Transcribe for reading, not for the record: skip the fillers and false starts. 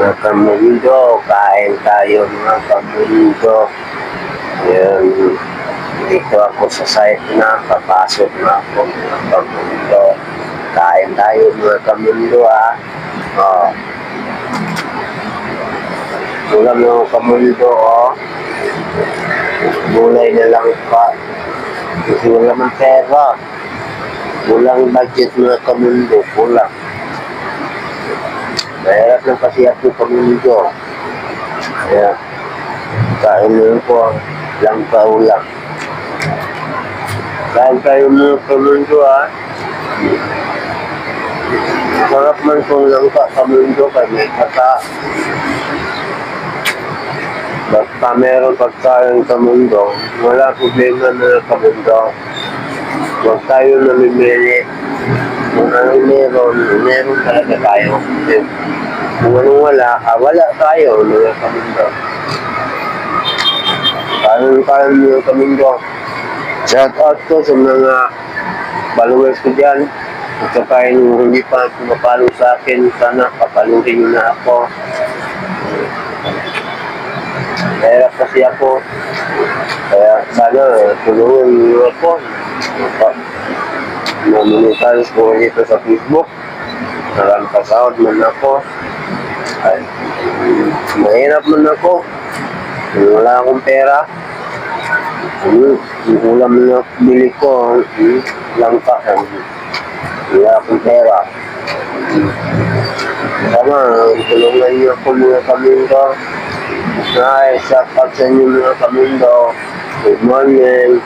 Mga kamundo, kain tayo mga kamundo. Yan, dito ako sa site na, papasok na ako mga kamundo. Kain tayo mga kamundo Oh. Ulam ng kamundo Gulay na lang pa. Kasi wala man pera. Kulang budget mga kamundo, kulang. Mahirap lang kasi ako kamundo. Kaya, kainin ko lang paulam. Kain tayo mga kamundo Sarap man kung langka kamundo kami. Kata, basta meron pagkain kamundo, wala problema na kamundo. Huwag tayo namimili. Kung anong meron talaga tayo. Kung anong wala tayo mga kamundo. Kain mga kamundo. Shout out ko sa mga followers ko dyan. At saka yung hindi pa pumapalo sa akin, sana papaluhin nyo na ako. Mahirap kasi ako. Kaya sana tulungan nyo ako. Mamonetize ko dito sa Facebook. Nakampasahod man ako. Ay, mahirap man ako. Wala akong pera. Yung ulam na bili ko, langka. Wala akong pera. Sama, tulungan niyo ako mga kamundo. Shout out sa inyo mga kamundo. Good morning.